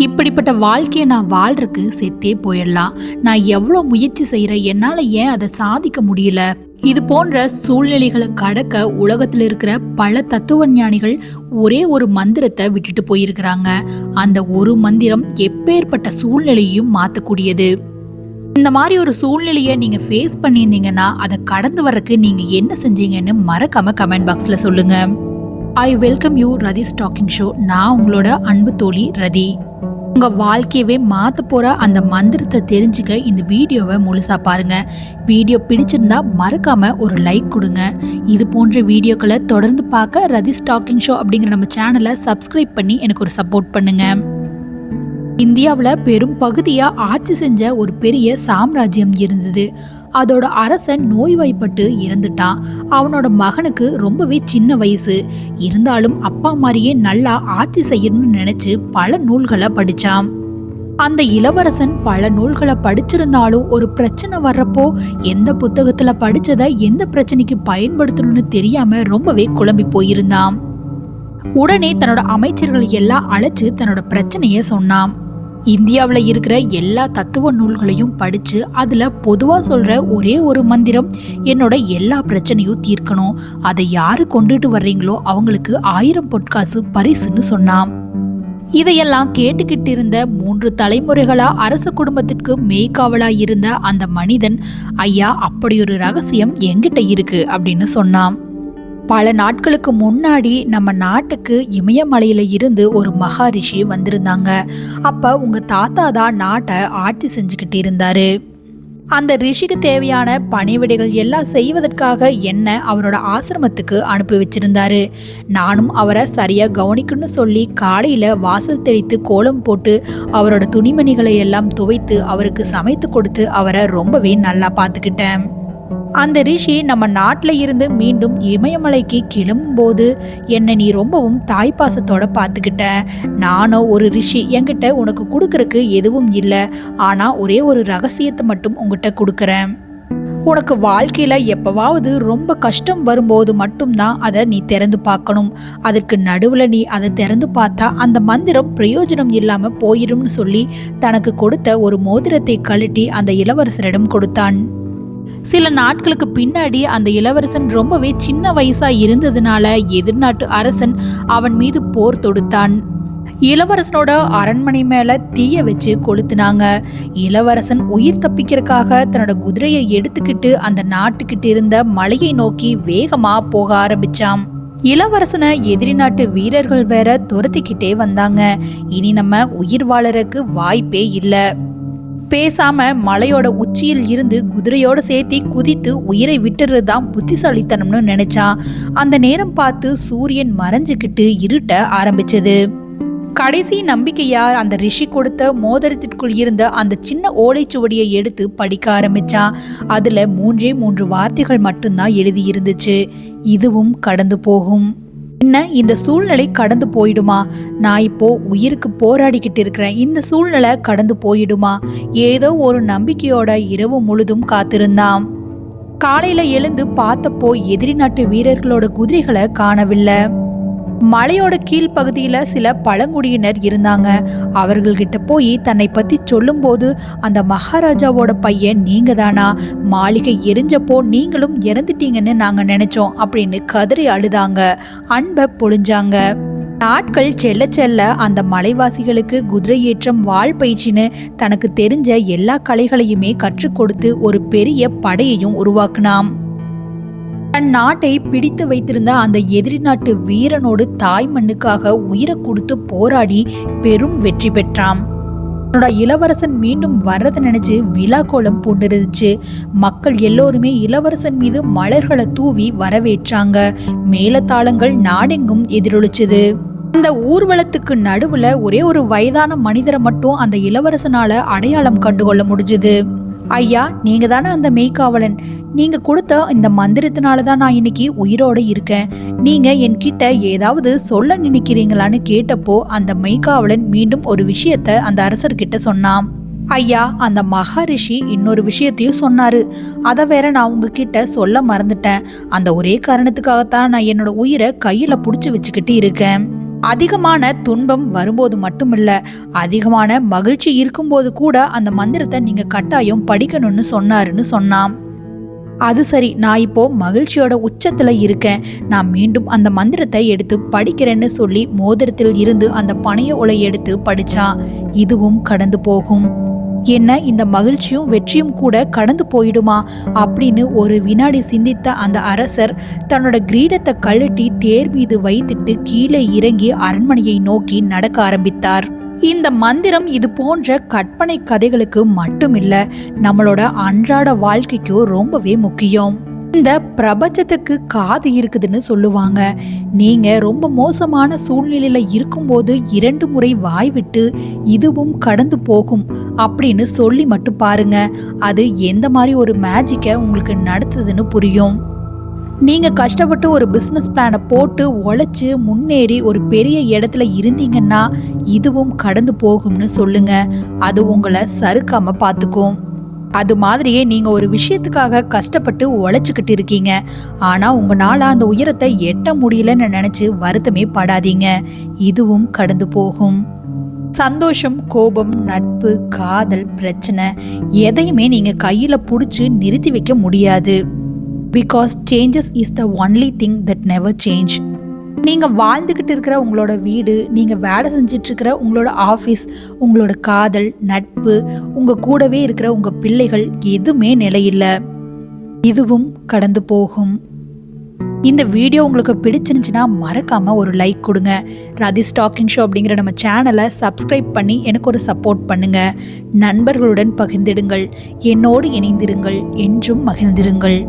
இப்படிப்பட்ட வாழ்க்கையை நான் வாழ்றதுக்கு செத்தே போயிடலாம். நான் எவ்வளோ முயற்சி செய்கிறேன், என்னால் ஏன் அதை சாதிக்க முடியல? இது போன்ற சூழ்நிலைகளை கடக்க உலகத்தில் இருக்கிற பல தத்துவ ஞானிகள் ஒரே ஒரு மந்திரத்தை விட்டுட்டு போயிருக்கிறாங்க. அந்த ஒரு மந்திரம் எப்பேற்பட்ட சூழ்நிலையும் மாற்றக்கூடியது. இந்த மாதிரி ஒரு சூழ்நிலையை நீங்க ஃபேஸ் பண்ணியிருந்தீங்கன்னா அதை கடந்து வர்றதுக்கு நீங்க என்ன செஞ்சீங்கன்னு மறக்காம கமெண்ட் பாக்ஸ்ல சொல்லுங்க. I welcome you Rathi's talking show. நான் உங்களோட அன்பு தோழி ரதி. உங்க வாழ்க்கையவே மாத்த போற அந்த மந்திரத்தை தெரிஞ்சுக்க இந்த வீடியோவை முழுசா பாருங்க. வீடியோ பிடிச்சிருந்தா மறக்காம ஒரு லைக் கொடுங்க. இது போன்ற வீடியோக்களை தொடர்ந்து பார்க்க ரதிஸ் டாக்கிங் ஷோ அப்படிங்கிற நம்ம சேனலை சப்ஸ்கிரைப் பண்ணி எனக்கு ஒரு சப்போர்ட் பண்ணுங்க. இந்தியாவில் பெரும் பகுதியா ஆட்சி செஞ்ச ஒரு பெரிய சாம்ராஜ்யம் இருந்தது. அதோட அரசன் நோய்வாய்ப்பட்டு இறந்துட்டான். அவனோட மகனுக்கு ரொம்பவே சின்ன வயசு. இருந்தாலும் அப்பா மாதிரியே நல்லா ஆட்சி செய்யணும்னு நினைச்சு பல நூல்களை படிச்சான். அந்த இளவரசன் பல நூல்களை படிச்சிருந்தாலும் ஒரு பிரச்சனை வர்றப்போ எந்த புத்தகத்துல படிச்சதை எந்த பிரச்சனைக்கு பயன்படுத்தணும்னு தெரியாம ரொம்பவே குழம்பி போயிருந்தான். உடனே தன்னோட அமைச்சர்கள் எல்லாம் அழைச்சு தன்னோட பிரச்சனைய சொன்னான். இந்தியாவில் இருக்கிற எல்லா தத்துவ நூல்களையும் படிச்சு அதுல பொதுவா சொல்ற ஒரே ஒரு மந்திரம் என்னோட எல்லா பிரச்சனையும் தீர்க்கணும். அதை யாரு கொண்டுட்டு வர்றீங்களோ அவங்களுக்கு 1000 பொற்காசு பரிசுன்னு சொன்னான். இதையெல்லாம் கேட்டுக்கிட்டு இருந்த 3 தலைமுறைகளா அரச குடும்பத்திற்கு மெய்காவலா இருந்த அந்த மனிதன், ஐயா, அப்படி ஒரு ரகசியம் என்கிட்ட இருக்கு அப்படின்னு சொன்னான். பல நாட்களுக்கு முன்னாடி நம்ம நாட்டுக்கு இமயமலையில இருந்து ஒரு மகாரிஷி வந்திருந்தாங்க. அப்ப உங்க தாத்தா தான் நாட்டை ஆட்சி செஞ்சுக்கிட்டு இருந்தாரு. அந்த ரிஷிக்கு தேவையான பணிவிடைகள் எல்லாம் செய்வதற்காக என்ன அவரோட ஆசிரமத்துக்கு அனுப்பி வச்சிருந்தாரு. நானும் அவரை சரியா கவனிக்கணும்னு சொல்லி காலையில வாசல் தெளித்து கோலம் போட்டு அவரோட துணிமணிகளை எல்லாம் துவைத்து அவருக்கு சமைத்து கொடுத்து அவரை ரொம்பவே நல்லா பார்த்துக்கிட்டேன். அந்த ரிஷி நம்ம நாட்டில இருந்து மீண்டும் இமயமலைக்கு கிளம்பும்போது என்னை நீ ரொம்பவும் தாய்ப்பாசத்தோட பார்த்துக்கிட்ட. நானும் ஒரு ரிஷி, என்கிட்ட உனக்கு கொடுக்கறக்கு எதுவும் இல்லை, ஆனா ஒரே ஒரு ரகசியத்தை மட்டும் உங்ககிட்ட கொடுக்கறேன். உனக்கு வாழ்க்கையில எப்பவாவது ரொம்ப கஷ்டம் வரும்போது மட்டும்தான் அதை நீ திறந்து பார்க்கணும். அதற்கு நடுவுல நீ அதை திறந்து பார்த்தா அந்த மந்திரம் பிரயோஜனம் இல்லாம போயிடும்னு சொல்லி தனக்கு கொடுத்த ஒரு மோதிரத்தை கழட்டி அந்த இளவரசரிடம் கொடுத்தான். சில நாட்களுக்கு பின்னாடி அந்த இளவரசன் ரொம்பவே சின்ன வயசா இருந்ததுனால எதிர்நாட்டு அரசன் அவன் மீது போர் தொடுத்தான். இளவரசனோட அரண்மனை மேல தீய வச்சு கொளுத்துனாங்க. இளவரசன் உயிர் தப்பிக்கிறதுக்காக தன்னோட குதிரையை எடுத்துக்கிட்டு அந்த நாட்டுக்கிட்டு இருந்த மலையை நோக்கி வேகமா போக ஆரம்பிச்சான். இளவரசனை எதிரி நாட்டு வீரர்கள் வேற துரத்திக்கிட்டே வந்தாங்க. இனி நம்ம உயிர் வாழறதுக்கு வாய்ப்பே இல்லை. பேசாம மலையோட உச்சியில் இருந்து குதிரையோட சேர்த்து குதித்து உயிரை விட்டுறதுதான் புத்திசாலித்தனம்னு நினைச்சான். அந்த நேரம் பார்த்து சூரியன் மறைஞ்சுக்கிட்டு இருட்ட ஆரம்பிச்சது. கடைசி நம்பிக்கையா அந்த ரிஷி கொடுத்த மோதிரத்திற்குள் இருந்த அந்த சின்ன ஓலைச்சுவடியை எடுத்து படிக்க ஆரம்பிச்சான். அதுல 3 வார்த்தைகள் மட்டும்தான் எழுதி இருந்துச்சு. இதுவும் கடந்து போகும். என்ன, இந்த சூழ்நிலை கடந்து போயிடுமா? நான் இப்போ உயிருக்கு போராடிக்கிட்டு இருக்கிறேன், இந்த சூழ்நிலை கடந்து போயிடுமா? ஏதோ ஒரு நம்பிக்கையோட இரவு முழுதும் காத்திருந்தான். காலையில எழுந்து பார்த்தப்போ எதிரி நாட்டு வீரர்களோட குதிரைகளை காணவில்லை. மலையோட கீழ் பகுதியில சில பழங்குடியினர் இருந்தாங்க. அவர்கள்கிட்ட போய் தன்னை பத்தி சொல்லும் போது, அந்த மகாராஜாவோட பையன் நீங்க தானா? மாளிகை எரிஞ்சப்போ நீங்களும் இறந்துட்டீங்கன்னு நாங்க நினைச்சோம் அப்படின்னு கதறி அழுதாங்க, அன்பை பொழிஞ்சாங்க. நாட்கள் செல்ல செல்ல அந்த மலைவாசிகளுக்கு குதிரை ஏற்றம், வாள் பயிற்சின்னு தனக்கு தெரிஞ்ச எல்லா கலைகளையுமே கற்றுக் கொடுத்து ஒரு பெரிய படையையும் உருவாக்குனாம். தன் நாட்டை பிடித்து வைத்திருந்த அந்த எதிரி நாட்டு வீரனோடு தாய் மண்ணுக்காக உயிரை கொடுத்து போராடி பெரும் வெற்றி பெற்றான். தன்னோட இளவரசன் மீண்டும் வர்றதை நினைச்சு விழா கோலம் பூண்டிருந்துச்சு. மக்கள் எல்லோருமே இளவரசன் மீது மலர்களை தூவி வரவேற்றாங்க. மேலதாளங்கள் நாடெங்கும் எதிரொலிச்சது. அந்த ஊர்வலத்துக்கு நடுவுல ஒரே ஒரு வயதான மனிதரை மட்டும் அந்த இளவரசனால அடையாளம் கண்டுகொள்ள முடிஞ்சது. ஐயா, நீங்க தானே அந்த மெய்காவலன்? நீங்க கொடுத்த இந்த மந்திரத்தினாலதான் நான் இன்னைக்கு உயிரோட இருக்கேன். நீங்க என்கிட்ட ஏதாவது சொல்ல நினைக்கிறீங்களான்னு கேட்டப்போ அந்த மெய்காவலன் மீண்டும் ஒரு விஷயத்த அந்த அரசர்கிட்ட சொன்னான். ஐயா, அந்த மகாரிஷி இன்னொரு விஷயத்தையும் சொன்னாரு. அதை வேற நான் உங்ககிட்ட சொல்ல மறந்துட்டேன். அந்த ஒரே காரணத்துக்காகத்தான் நான் என்னோட உயிரை கையில புடிச்சு வச்சுக்கிட்டு இருக்கேன். அதிகமான துன்பம் வரும்போது மட்டுமில்ல, அதிகமான மகிழ்ச்சி இருக்கும்போது கூட அந்த மந்திரத்தை நீங்க கட்டாயம் படிக்கணும்னு சொன்னாருன்னு சொன்னான். அது சரி, நான் இப்போ மகிழ்ச்சியோட உச்சத்துல இருக்கேன், நான் மீண்டும் அந்த மந்திரத்தை எடுத்து படிக்கிறேன்னு சொல்லி மோதிரத்தில் இருந்து அந்த பனைய ஓலை எடுத்து படிச்சான். இதுவும் கடந்து போகும். என்ன, இந்த மகிழ்ச்சியும் வெற்றியும் கூட கடந்து போயிடுமா அப்படின்னு ஒரு வினாடி சிந்தித்த அந்த அரசர் தன்னோட கிரீடத்தை கழட்டி தேர் மீது வைத்துட்டு கீழே இறங்கி அரண்மனையை நோக்கி நடக்க ஆரம்பித்தார். இந்த மந்திரம் இது போன்ற கற்பனை கதைகளுக்கு மட்டுமில்ல, நம்மளோட அன்றாட வாழ்க்கைக்கு ரொம்பவே முக்கியம். இந்த பிரபஞ்சத்துக்கு காது இருக்குதுன்னு சொல்லுவாங்க. நீங்க ரொம்ப மோசமான சூழ்நிலையில இருக்கும்போது 2 முறை வாய் விட்டு இதுவும் கடந்து போகும் அப்படின்னு சொல்லி மட்டும் பாருங்க, அது எந்த மாதிரி ஒரு மேஜிக்கை உங்களுக்கு நடத்துதுன்னு புரியும். நீங்க கஷ்டப்பட்டு ஒரு பிசினஸ் பிளானை போட்டு உழைச்சு முன்னேறி ஒரு பெரிய இடத்துல இருந்தீங்கன்னா இதுவும் கடந்து போகும்னு சொல்லுங்க. அது உங்களை சறுக்காம பார்த்துக்கும். அது மாதிரியே நீங்க ஒரு விஷயத்துக்காக கஷ்டப்பட்டு உழைச்சுக்கிட்டு இருக்கீங்க, ஆனா உங்களால அந்த உயரத்தை எட்ட முடியலன்னு நினைச்சு வருத்தமே படாதீங்க. இதுவும் கடந்து போகும். சந்தோஷம், கோபம், நட்பு, காதல், பிரச்சனை எதையுமே நீங்க கையில புடிச்சு நிறுத்தி வைக்க முடியாது. Because changes is the only thing that never change. நீங்க வாழ்ந்துகிட்டு இருக்கிற உங்களோட வீடு, நீங்க வேலை செஞ்சிட்டு இருக்கிற உங்களோட ஆஃபீஸ், உங்களோட காதல், நட்பு, உங்க கூடவே இருக்கிற உங்க பிள்ளைகள் எதுவுமே நிலையில்லை. இதுவும் கடந்து போகும். இந்த வீடியோ உங்களுக்கு பிடிச்சிருந்துச்சுன்னா மறக்காம ஒரு லைக் கொடுங்க. ராதிஸ் டாக்கிங் ஷோ அப்படிங்கிற நம்ம சேனலை சப்ஸ்கிரைப் பண்ணி எனக்கு ஒரு சப்போர்ட் பண்ணுங்க. நண்பர்களுடன் பகிர்ந்திடுங்கள். என்னோடு இணைந்திருங்கள். என்றும் மகிழ்ந்திருங்கள்.